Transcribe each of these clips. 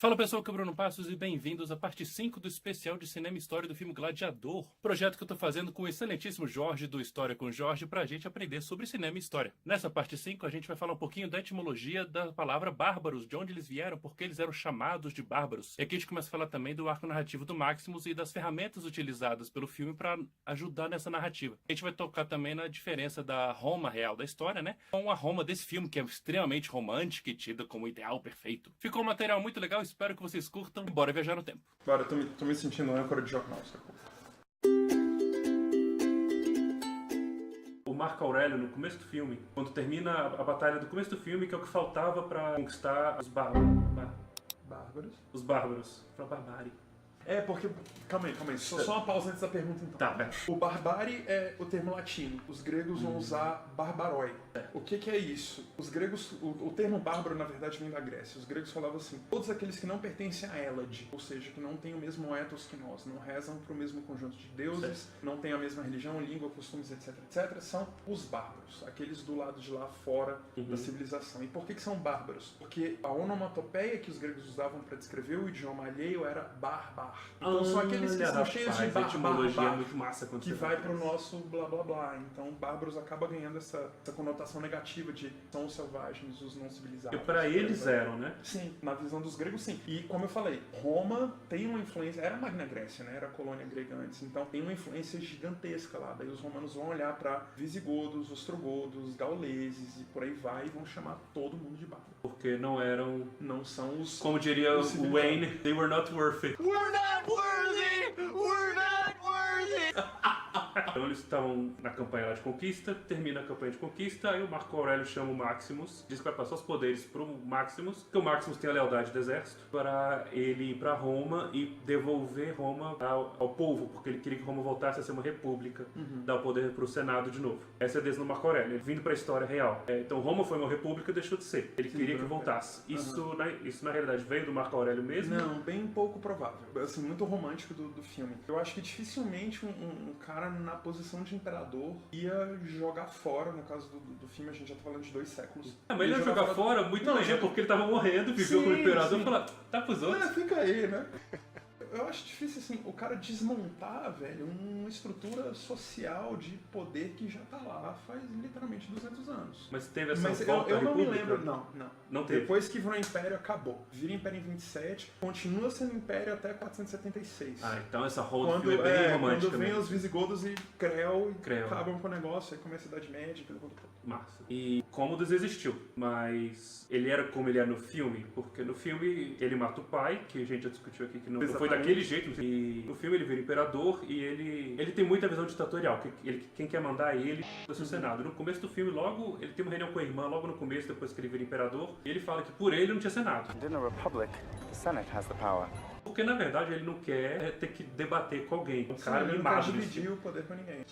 Fala pessoal, que é o Bruno Passos e bem-vindos à parte 5 do especial de cinema e história do filme Gladiador, projeto que eu tô fazendo com o excelentíssimo Jorge do História com Jorge pra gente aprender sobre cinema e história. Nessa parte 5 a gente vai falar um pouquinho da etimologia da palavra bárbaros, de onde eles vieram, porque eles eram chamados de bárbaros. E aqui a gente começa a falar também do arco narrativo do Maximus e das ferramentas utilizadas pelo filme para ajudar nessa narrativa. A gente vai tocar também na diferença da Roma real da história, né, com a Roma desse filme, que é extremamente romântica e tida como ideal perfeito. Ficou um material muito legal, espero que vocês curtam. Bora viajar no tempo. Bora, tô me sentindo âncora de jornal, sacou? O Marco Aurélio, no começo do filme, quando termina a batalha do começo do filme, que é o que faltava pra conquistar os bárbaros. Bárbaros? Os bárbaros. Pra barbárie. É, porque... Calma aí. Só uma pausa antes da pergunta, então. Tá, pera. O barbárie é o termo latino. Os gregos vão usar barbaroi. O que é isso? Os gregos... O termo bárbaro, na verdade, vem da Grécia. Os gregos falavam assim: todos aqueles que não pertencem à Hélade, ou seja, que não têm o mesmo ethos que nós, não rezam para o mesmo conjunto de deuses, não têm a mesma religião, língua, costumes, etc., são os bárbaros. Aqueles do lado de lá, fora da civilização. E por que são bárbaros? Porque a onomatopeia que os gregos usavam para descrever o idioma alheio era barbar. Então são aqueles que são cheios de a etimologia é muito massa quando que vai pro nosso blá blá blá. Então bárbaros acaba ganhando essa conotação negativa de são os selvagens, os não civilizados. E pra eles eram, né? Sim, na visão dos gregos sim. E como eu falei, Roma tem uma influência, era a Magna Grécia, né? Era a colônia grega antes, então tem uma influência gigantesca lá. Daí os romanos vão olhar pra visigodos, ostrogodos, gauleses e por aí vai e vão chamar todo mundo de bárbaro. Porque não são os... Como diria o Wayne, they were not worth it. We're not worthy! We're not worthy! Então eles estão na campanha lá de conquista, termina a campanha de conquista, aí o Marco Aurélio chama o Maximus, diz que vai passar os poderes pro Maximus, que o Maximus tem a lealdade do exército, para ele ir pra Roma e devolver Roma ao povo, porque ele queria que Roma voltasse a ser uma república, dar o poder pro Senado de novo. Essa é a decisão do Marco Aurélio, ele vindo pra história real. Então Roma foi uma república e deixou de ser. Ele queria que voltasse. Isso na realidade veio do Marco Aurélio mesmo? Não, bem pouco provável. Assim, muito romântico do filme. Eu acho que dificilmente um cara na posição de imperador ia jogar fora, no caso do filme a gente já tá falando de 2 séculos. Mas ele ia jogar fora muito não, bem, porque ele tava morrendo, viveu como imperador e falou, tá pros outros. Fica aí, né? Eu acho difícil, assim, o cara desmontar, velho, uma estrutura social de poder que já tá lá faz literalmente 200 anos. Mas teve essa Mas volta eu não me república? lembro, não teve. Depois que virou Império, acabou. Vira Império em 27, continua sendo Império até 476. Então essa road filme é bem romântica. Quando vem mesmo. os visigodos e Creu Creu. acabam com o negócio, aí começa a Idade Média, aquilo tudo. Massa. E Cômodos existiu, mas ele era como ele é no filme, porque no filme ele mata o pai, que a gente já discutiu aqui, que não foi daquele jeito. E no filme ele vira imperador e ele tem muita visão ditatorial, quem quer mandar é ele do seu senado. No começo do filme, logo, ele tem uma reunião com a irmã, logo no começo, depois que ele vira imperador, e ele fala que por ele não tinha senado. In a republic, the Senate has the power. Porque na verdade ele não quer ter que debater com alguém. Um cara ele não mimado. quer dividir o poder com ninguém.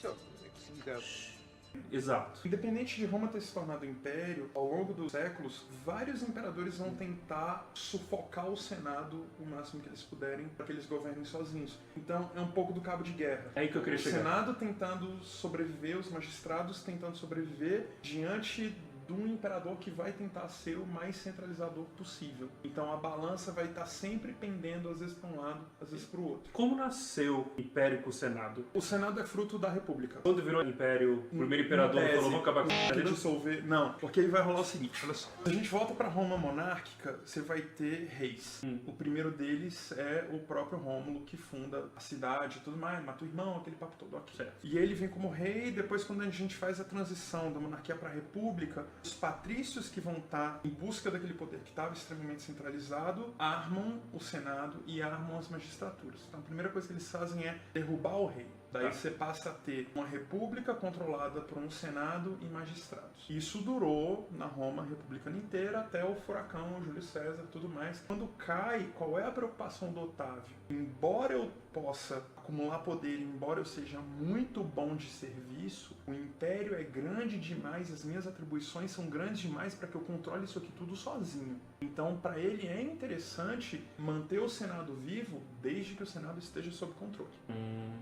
Exato. Independente de Roma ter se tornado império, ao longo dos séculos, vários imperadores vão tentar sufocar o Senado o máximo que eles puderem para que eles governem sozinhos. Então é um pouco do cabo de guerra. É aí que eu queria chegar. O Senado tentando sobreviver, os magistrados tentando sobreviver diante de um imperador que vai tentar ser o mais centralizador possível. Então a balança vai estar sempre pendendo, às vezes para um lado, às vezes para o outro. Como nasceu o Império com o Senado? O Senado é fruto da República. Quando virou Império, o primeiro imperador falou, vamos acabar com que dissolver. Não, porque aí vai rolar o seguinte, olha só. Se a gente volta para Roma monárquica, você vai ter reis. O primeiro deles é o próprio Rômulo, que funda a cidade e tudo mais, mata o irmão, aquele papo todo aqui. Certo. E ele vem como rei, depois quando a gente faz a transição da monarquia para a república, os patrícios que vão estar em busca daquele poder que estava extremamente centralizado, armam o Senado e armam as magistraturas. Então a primeira coisa que eles fazem é derrubar o rei. Daí você passa a ter uma república controlada por um senado e magistrados. Isso durou na Roma republicana inteira até o furacão, Júlio César e tudo mais. Quando cai, qual é a preocupação do Otávio? Embora eu possa acumular poder, embora eu seja muito bom de serviço, o império é grande demais, as minhas atribuições são grandes demais para que eu controle isso aqui tudo sozinho. Então, para ele é interessante manter o Senado vivo desde que o Senado esteja sob controle.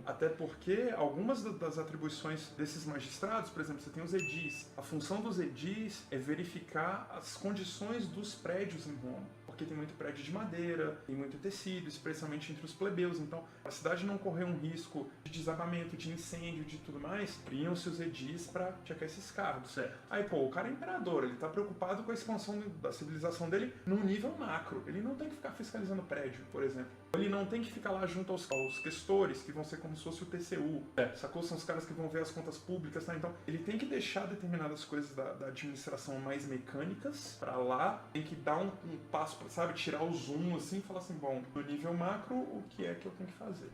Até porque algumas das atribuições desses magistrados, por exemplo, você tem os edis. A função dos edis é verificar as condições dos prédios em Roma. porque tem muito prédio de madeira, tem muito tecido, especialmente entre os plebeus. Então, a cidade não correr um risco de desabamento, de incêndio, de tudo mais, criam-se os edis para checar esses cargos. Certo. Aí, pô, o cara é imperador, ele tá preocupado com a expansão da civilização dele num nível macro. Ele não tem que ficar fiscalizando prédio, por exemplo. Ele não tem que ficar lá junto aos questores, que vão ser como se fosse o TCU. Sacou? São os caras que vão ver as contas públicas, tá? Então, ele tem que deixar determinadas coisas da administração mais mecânicas pra lá. Tem que dar um passo pra, sabe, tirar o zoom, assim, e falar assim, bom, no nível macro, o que é que eu tenho que fazer?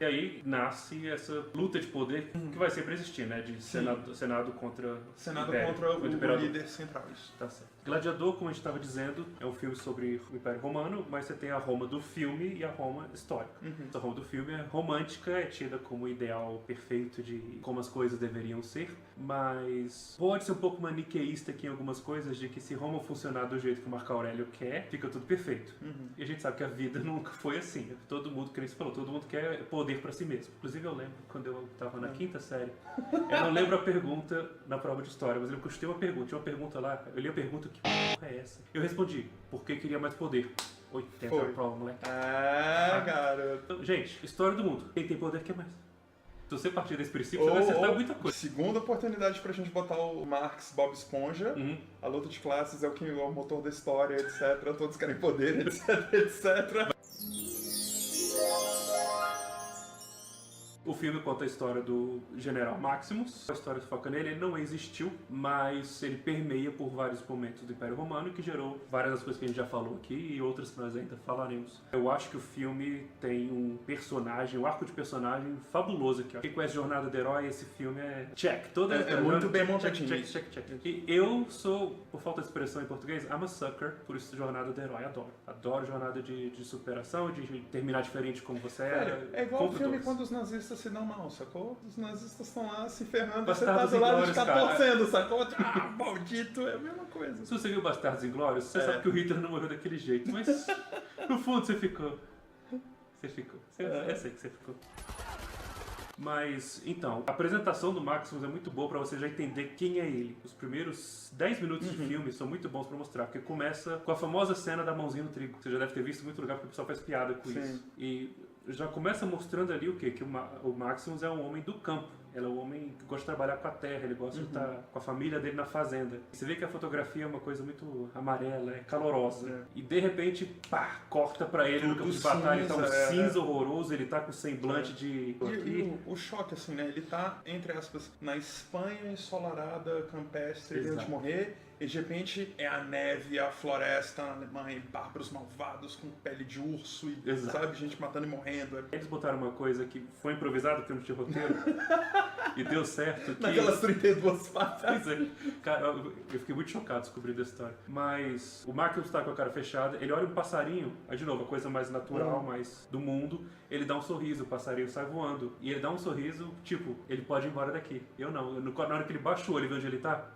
E aí nasce essa luta de poder que vai sempre existir, né? De Senado contra Senado Império, contra o Imperador. líder central, isso. Tá certo. Gladiador, como a gente estava dizendo, é um filme sobre o Império Romano, mas você tem a Roma do filme e a Roma histórica. A Roma do filme é romântica, é tida como o ideal perfeito de como as coisas deveriam ser, mas pode ser um pouco maniqueísta aqui em algumas coisas, de que se Roma funcionar do jeito que o Marco Aurélio quer, fica tudo perfeito. E a gente sabe que a vida nunca foi assim. Todo mundo, como você falou, todo mundo quer poder pra si mesmo. Inclusive eu lembro, quando eu estava na quinta série, eu não lembro a pergunta na prova de história, mas eu lembro que eu tinha uma pergunta lá, eu li a pergunta, que porra é essa? Eu respondi, porque queria mais poder. Oi, tem Foi. a prova, moleque. Garoto. Então, gente, história do mundo. Quem tem poder quer mais. Se você partir desse princípio, você vai acertar muita coisa. Segunda oportunidade pra gente botar o Marx, Bob Esponja. A luta de classes é o motor da história, etc. Todos querem poder, etc, etc. O filme conta a história do General Maximus. A história se foca nele, ele não existiu, mas ele permeia por vários momentos do Império Romano, que gerou várias das coisas que a gente já falou aqui e outras que nós ainda falaremos. Eu acho que o filme tem um personagem, um arco de personagem fabuloso aqui. Quem conhece Jornada do Herói, esse filme é check. É muito bem montadinho. Check. E eu sou, por falta de expressão em português, I'm a sucker por isso, Jornada do Herói. Adoro jornada de superação, de terminar diferente como você Velho, é igual o Compro filme todos. quando os nazistas se dão mal, sacou? Os nazistas estão lá se ferrando, Bastardos você tá do lado de Inglórios, cá cara. torcendo, sacou? maldito, é a mesma coisa. Se você viu Bastardos Inglórios, você sabe que o Hitler não morreu daquele jeito, mas no fundo você ficou. Eu sei que você ficou. Mas, então, a apresentação do Maximus é muito boa pra você já entender quem é ele. Os primeiros 10 minutos de filme são muito bons pra mostrar, porque começa com a famosa cena da mãozinha no trigo. Você já deve ter visto em muito lugar, porque o pessoal faz piada com isso. E já começa mostrando ali o quê? Que o Maximus é um homem do campo. Ele é um homem que gosta de trabalhar com a terra, ele gosta de estar com a família dele na fazenda. Você vê que a fotografia é uma coisa muito amarela, é calorosa. E de repente, pá, corta pra ele no campo de batalha, ele tá um cinza horroroso, ele tá com semblante de... E o choque, assim, né? Ele tá, entre aspas, na Espanha ensolarada, campestre, Exato. de morrer, e de repente é a neve, a floresta na Alemanha, e bárbaros malvados com pele de urso, e Exato. sabe, gente matando e morrendo. Eles botaram uma coisa que foi improvisada, porque não tinha roteiro, e deu certo. Que... Naquelas 32 partes. Pois é. Cara, eu fiquei muito chocado descobrindo a história. Mas o Maximus tá com a cara fechada, ele olha um passarinho, aí de novo, a coisa mais natural, mais do mundo, ele dá um sorriso, o passarinho sai voando. E ele dá um sorriso, tipo, ele pode ir embora daqui. Eu não. Na hora que ele baixa o olho e vê onde ele tá,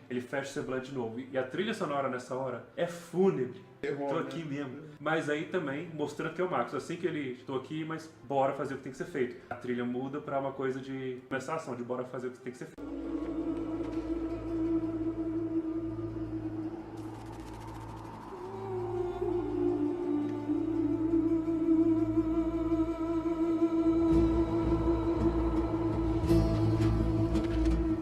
ele fecha o semblante de novo. E a trilha sonora nessa hora é fúnebre. Tô aqui mesmo. Mas aí também mostrando que é o Maximus. Assim que ele, tô aqui, mas bora fazer o que tem que ser feito. A trilha muda pra uma coisa de começar a ação, de bora fazer o que tem que ser feito.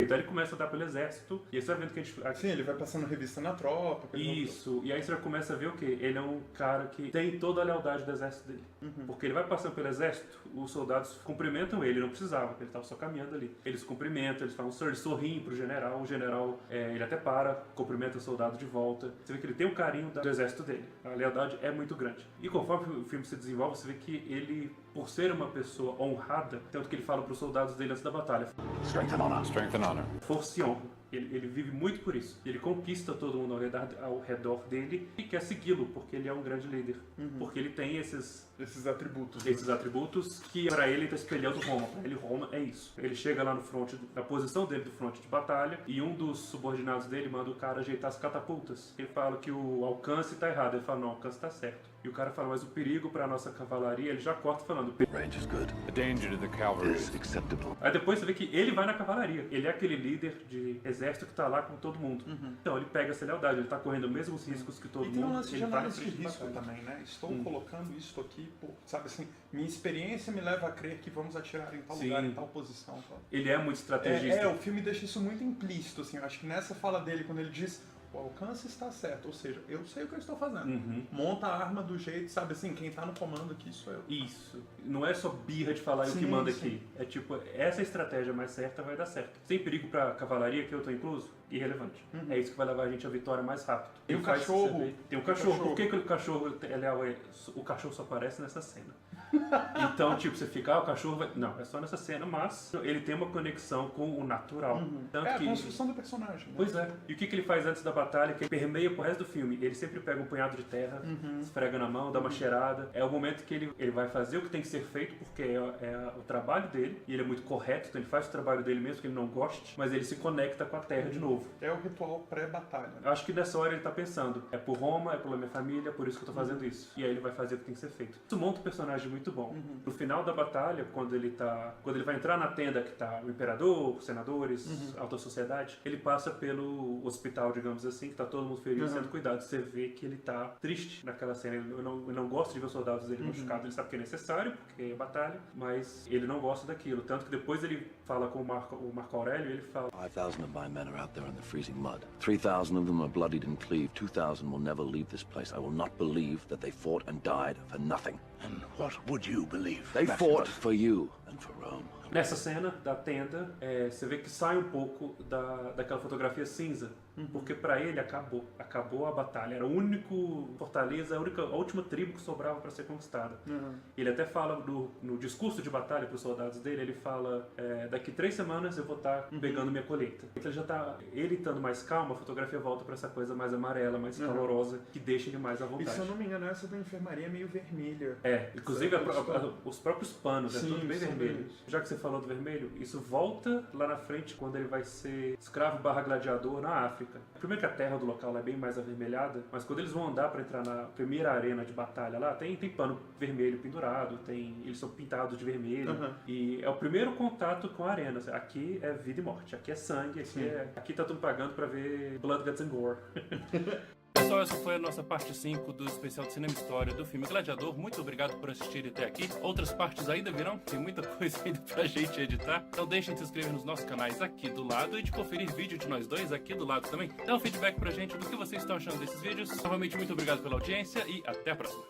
Então ele começa a dar pelo exército, e aí você vai vendo que a gente... Sim, ele vai passando revista na tropa. Isso, e aí você já começa a ver o quê? Ele é um cara que tem toda a lealdade do exército dele. Porque ele vai passando pelo exército, os soldados cumprimentam ele, não precisava, porque ele estava só caminhando ali. Eles cumprimentam, eles falam, sir, eles sorriem pro general, o general, ele até para, cumprimenta o soldado de volta. Você vê que ele tem um carinho do exército dele, a lealdade é muito grande. E conforme o filme se desenvolve, você vê que ele, por ser uma pessoa honrada, tanto que ele fala pros soldados dele antes da batalha, Strength and honor. Strength and honor. força e honra. Ele vive muito por isso. Ele conquista todo mundo ao redor dele e quer segui-lo, porque ele é um grande líder. Porque ele tem esses atributos. Esses atributos que pra ele está espelhando Roma. Pra ele, Roma é isso. Ele chega lá no fronte, na posição dele do fronte de batalha, e um dos subordinados dele manda o cara ajeitar as catapultas. Ele fala que o alcance tá errado. Ele fala, não, o alcance tá certo. E o cara fala, mas o perigo pra nossa cavalaria, ele já corta falando. Range is good. The danger to the cavalry is acceptable. Aí depois você vê que ele vai na cavalaria. Ele é aquele líder de exército que tá lá com todo mundo. Então ele pega essa lealdade, ele tá correndo os mesmos riscos que todo E tem um mundo. lance de Ele vai na análise de frente de risco batalha. também, né? Estou colocando isso aqui, sabe assim, minha experiência me leva a crer que vamos atirar em tal Sim. lugar, em tal posição. Tal. Ele é muito estrategista. O filme deixa isso muito implícito, assim, eu acho que nessa fala dele, quando ele diz o alcance está certo, ou seja, eu sei o que eu estou fazendo. Monta a arma do jeito, sabe assim, quem tá no comando aqui sou eu. Isso. Não é só birra de falar o que Sim, manda sim. aqui. É tipo, essa estratégia mais certa vai dar certo. Sem perigo pra cavalaria, que eu tô incluso, irrelevante. É isso que vai levar a gente à vitória mais rápido. Tem Ele o faz cachorro. você ver. Tem o cachorro. Por que o cachorro é leal? O cachorro só aparece nessa cena. Então, tipo, você fica, o cachorro vai... Não, é só nessa cena, mas ele tem uma conexão com o natural. Tanto É a que... construção do personagem, né? Pois é. E o que ele faz antes da batalha, que ele permeia pro resto do filme? Ele sempre pega um punhado de terra, esfrega na mão, dá uma cheirada. É o momento que ele vai fazer o que tem que ser feito, porque é o trabalho dele, e ele é muito correto, então ele faz o trabalho dele mesmo que ele não goste, mas ele se conecta com a terra de novo. É o ritual pré-batalha. Né? Eu acho que nessa hora ele tá pensando, é por Roma, é pela minha família, é por isso que eu tô fazendo isso. E aí ele vai fazer o que tem que ser feito. Isso monta um personagem muito bom. No final da batalha, quando ele vai entrar na tenda que tá o imperador, os senadores, alta sociedade, ele passa pelo hospital, digamos assim, que tá todo mundo ferido, sendo cuidado. Você vê que ele tá triste naquela cena. Ele não gosta de ver os soldados dele machucados, ele sabe que é necessário, porque é batalha, mas ele não gosta daquilo. Tanto que depois ele fala com o Marco Aurélio, ele fala 5,000 of my men are out there in the freezing mud. 3,000 of them are bloodied and cleaved. 2,000 will never leave this place. I will not believe that they fought and died for nothing. And what would you believe? They fought for you and for Rome. Nessa cena da tenda, você vê que sai um pouco daquela fotografia cinza, porque pra ele acabou a batalha. Era o único fortaleza, a última tribo que sobrava para ser conquistada. Ele até fala no discurso de batalha para os soldados dele, ele fala, daqui 3 semanas eu vou estar pegando minha colheita. Então ele estando mais calmo, a fotografia volta para essa coisa mais amarela, mais calorosa, que deixa ele mais à E vontade. se eu não me engano, essa da enfermaria é meio vermelha. Inclusive os próprios panos, Sim, tudo bem são vermelho. vermelhos. Já que você falou do vermelho, isso volta lá na frente quando ele vai ser escravo / gladiador na África. Primeiro que a terra do local é bem mais avermelhada, mas quando eles vão andar para entrar na primeira arena de batalha lá, tem pano vermelho pendurado, eles são pintados de vermelho, e é o primeiro contato com a arena. Aqui é vida e morte, aqui é sangue, aqui tá tudo pagando para ver Blood, Guts and Gore. Pessoal, essa foi a nossa parte 5 do especial de Cinema e História do filme Gladiador. Muito obrigado por assistirem até aqui. Outras partes ainda virão, tem muita coisa ainda pra gente editar. Então deixem de se inscrever nos nossos canais aqui do lado e de conferir vídeo de nós dois aqui do lado também. Dá um feedback pra gente do que vocês estão achando desses vídeos. Novamente, muito obrigado pela audiência e até a próxima.